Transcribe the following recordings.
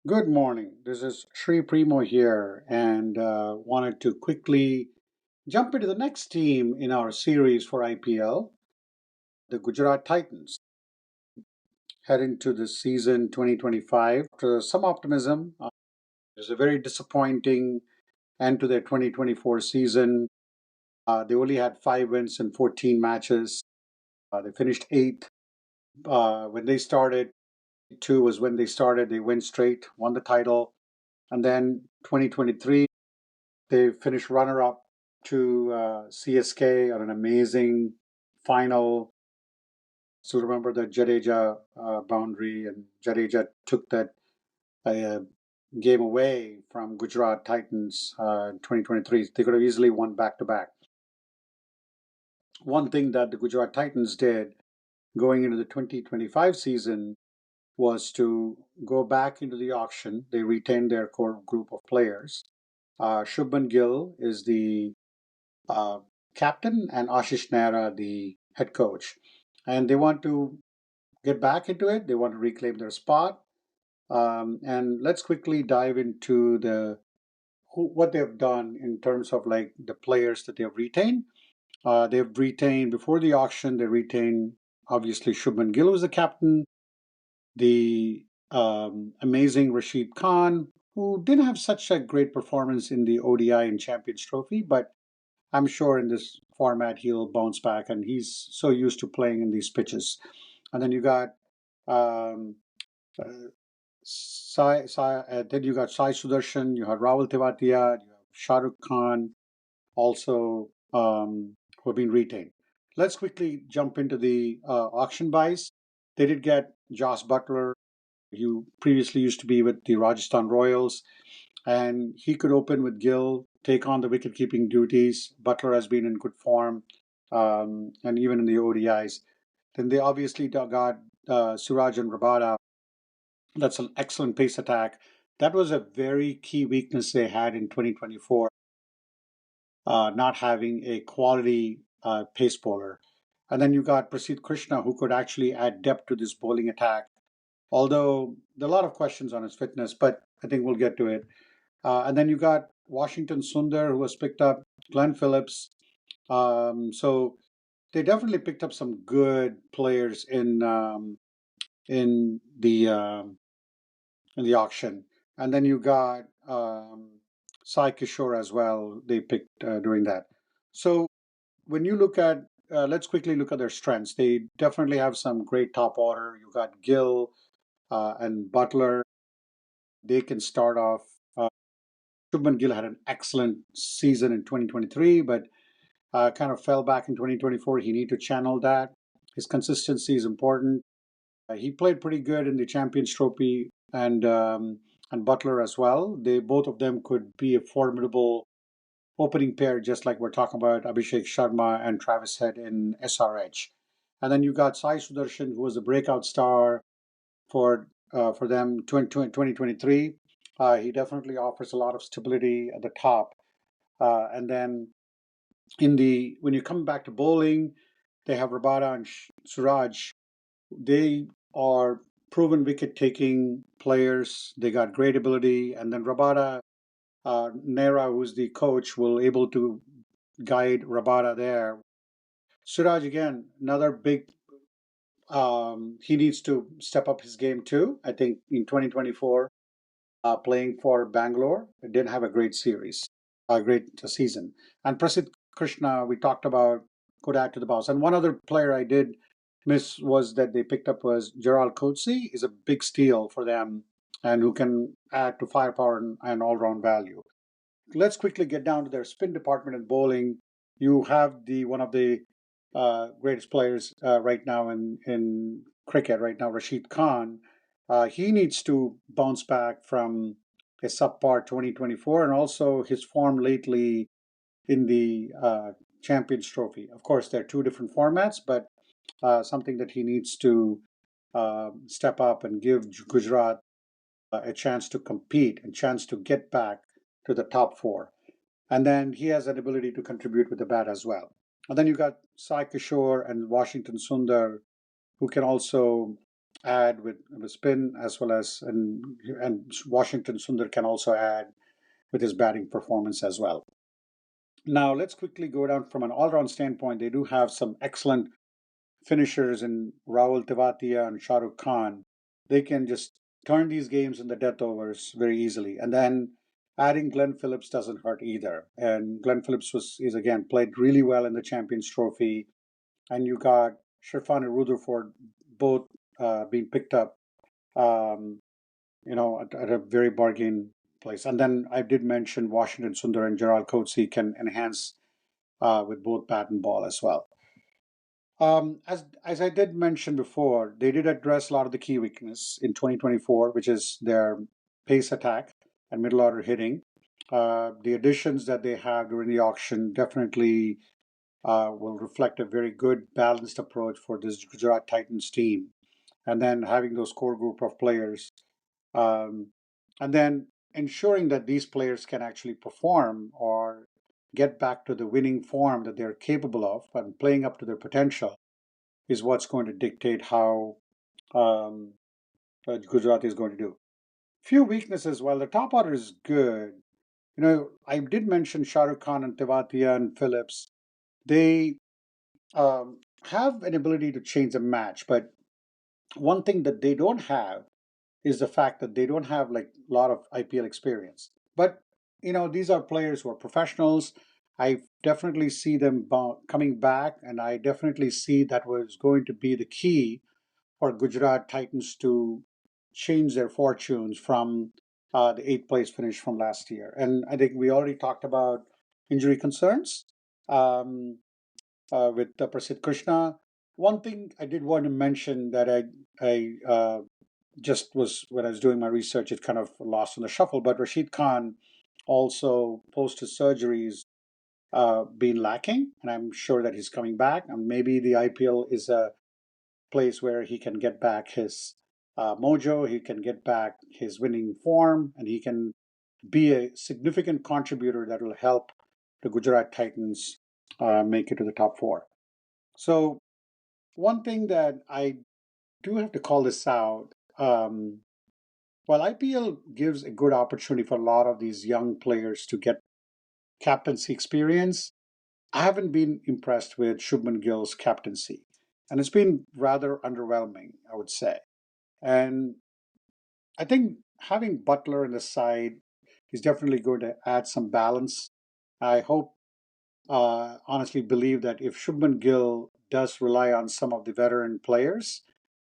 Good morning. This is Sri Primo here, and wanted to quickly jump into the next team in our series for IPL, the Gujarat Titans. Head into the season 2025. After some optimism, it was a very disappointing end to their 2024 season. They only had 5 wins in 14 matches. They finished eighth. When they started, two was when they started. They went straight, won the title, and then 2023. They finished runner up to CSK on an amazing final. Still remember the Jadeja boundary, and Jadeja took that uh, game away from Gujarat Titans in 2023. They could have easily won back to back. One thing that the Gujarat Titans did going into the 2025 season was to go back into the auction. They retained their core group of players. Shubman Gill is the uh, captain and Ashish Nehra, the head coach. And they want to get back into it. They want to reclaim their spot. And let's quickly dive into what they've done in terms of like the players that they've retained. They've retained before the auction. They retained obviously Shubman Gill was the captain. The amazing Rashid Khan, who didn't have such a great performance in the ODI and Champions Trophy, but I'm sure in this format he'll bounce back, and he's so used to playing in these pitches. And then you got um, uh, then you got Sai Sudarshan, you had Rahul Tewatia, you have Shah Rukh Khan, also who have been retained. Let's quickly jump into the auction buys. They did get Josh Butler, who previously used to be with the Rajasthan Royals, and he could open with Gill, take on the wicket-keeping duties. Butler has been in good form, and even in the ODIs. Then they obviously got Suraj and Rabada. That's an excellent pace attack. That was a very key weakness they had in 2024, not having a quality pace bowler. And then you got Prasidh Krishna, who could actually add depth to this bowling attack. Although there are a lot of questions on his fitness, but I think we'll get to it. And then you got Washington Sundar, who was picked up, Glenn Phillips. So they definitely picked up some good players in the auction. And then you got Sai Kishore as well. They picked during that. So when you look at, let's quickly look at their strengths. They definitely have some great top order. You got Gill and Butler. They can start off. Shubman Gill had an excellent season in 2023, but kind of fell back in 2024. He need to channel that. His consistency is important. He played pretty good in the Champions Trophy and Butler as well. They both of them could be a formidable opening pair, just like we're talking about Abhishek Sharma and Travis Head in SRH. And then you got Sai Sudarshan, who was a breakout star for them 2023. He definitely offers a lot of stability at the top. And then in the when you come back to bowling, they have Rabada and Suraj. They are proven wicket-taking players. They got great ability, and then Rabada, Nera, who's the coach, will able to guide Rabada there. Suraj again, another big. He needs to step up his game too. I think in 2024, playing for Bangalore, it didn't have a great series, a great season. And Prasidh Krishna, we talked about, could add to the bounce. And one other player I did miss was that they picked up was Gerald Coetzee, is a big steal for them and who can add to firepower and all-round value. Let's quickly get down to their spin department in bowling. You have the one of the greatest players right now in cricket right now, Rashid Khan. He needs to bounce back from a subpar 2024 and also his form lately in the Champions Trophy. Of course, there are two different formats, but something that he needs to step up and give Gujarat a chance to compete and chance to get back to the top four. And then he has an ability to contribute with the bat as well. And then you got Sai Kishore and Washington Sundar, who can also add with spin as well as and Washington Sundar can also add with his batting performance as well. Now let's quickly go down from an all-round standpoint. They do have some excellent finishers in Rahul Tewatia and Shah Rukh Khan. They can just turn these games in the death overs very easily. And then adding Glenn Phillips doesn't hurt either. And Glenn Phillips is again played really well in the Champions Trophy. And you got Sherfan and Rutherford both being picked up, um, at a very bargain place. And then I did mention Washington Sundar and Gerald Coetzee can enhance with both bat and ball as well. As I did mention before, they did address a lot of the key weakness in 2024, which is their pace attack and middle order hitting. The additions that they have during the auction definitely will reflect a very good balanced approach for this Gujarat Titans team. And then having those core group of players, um, and then ensuring that these players can actually perform or get back to the winning form that they're capable of and playing up to their potential is what's going to dictate how um, Gujarat is going to do. Few weaknesses. While the top order is good, I did mention Shah Rukh Khan and Tewatia and Phillips. They have an ability to change a match, but one thing that they don't have is the fact that they don't have like a lot of IPL experience. But these are players who are professionals. I definitely see them coming back, and I definitely see that was going to be the key for Gujarat Titans to change their fortunes from the eighth place finish from last year. And I think we already talked about injury concerns um, with Prasidh Krishna. One thing I did want to mention that I just was when I was doing my research, it kind of lost in the shuffle. But Rashid Khan also post his surgeries been lacking, and I'm sure that he's coming back. And maybe the IPL is a place where he can get back his mojo, he can get back his winning form, and he can be a significant contributor that will help the Gujarat Titans make it to the top four. So, one thing that I do have to call this out. While IPL gives a good opportunity for a lot of these young players to get captaincy experience, I haven't been impressed with Shubman Gill's captaincy. And it's been rather underwhelming, I would say. And I think having Butler in the side is definitely going to add some balance. I hope, honestly, believe that if Shubman Gill does rely on some of the veteran players,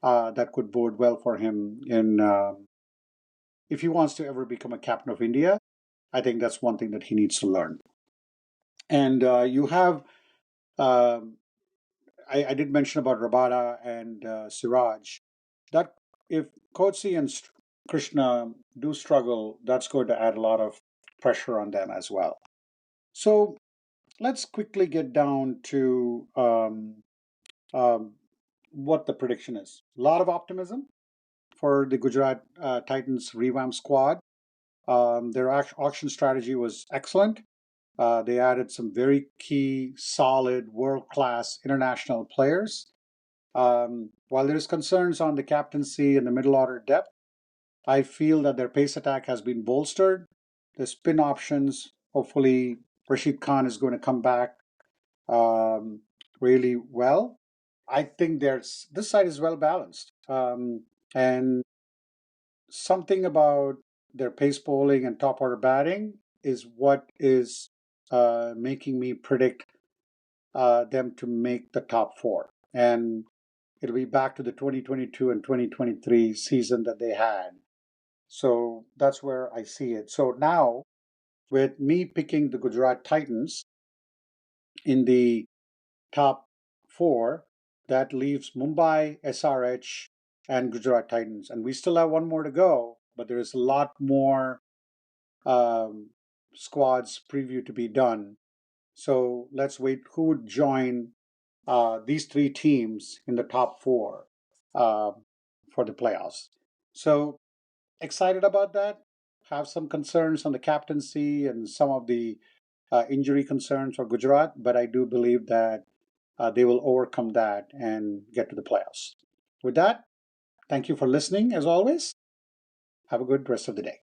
that could bode well for him in if he wants to ever become a captain of India. I think that's one thing that he needs to learn. And you have, um I did mention about Rabada and Siraj. That if Kotsi and Krishna do struggle, that's going to add a lot of pressure on them as well. So let's quickly get down to um, what the prediction is. A lot of optimism for the Gujarat Titans revamp squad. Their auction strategy was excellent. They added some very key, solid, world-class international players. While there's concerns on the captaincy and the middle order depth, I feel that their pace attack has been bolstered. The spin options, hopefully, Rashid Khan is going to come back um, really well. I think there's this side is well balanced, and something about their pace bowling and top order batting is what is making me predict them to make the top four. And it'll be back to the 2022 and 2023 season that they had. So that's where I see it. So now, with me picking the Gujarat Titans in the top four, that leaves Mumbai, SRH, and Gujarat Titans. And we still have one more to go, but there is a lot more um, squads preview to be done. So let's wait who would join these three teams in the top four uh, for the playoffs. So excited about that. Have some concerns on the captaincy and some of the injury concerns for Gujarat, but I do believe that they will overcome that and get to the playoffs. With that, Thank you for listening as always. Have a good rest of the day.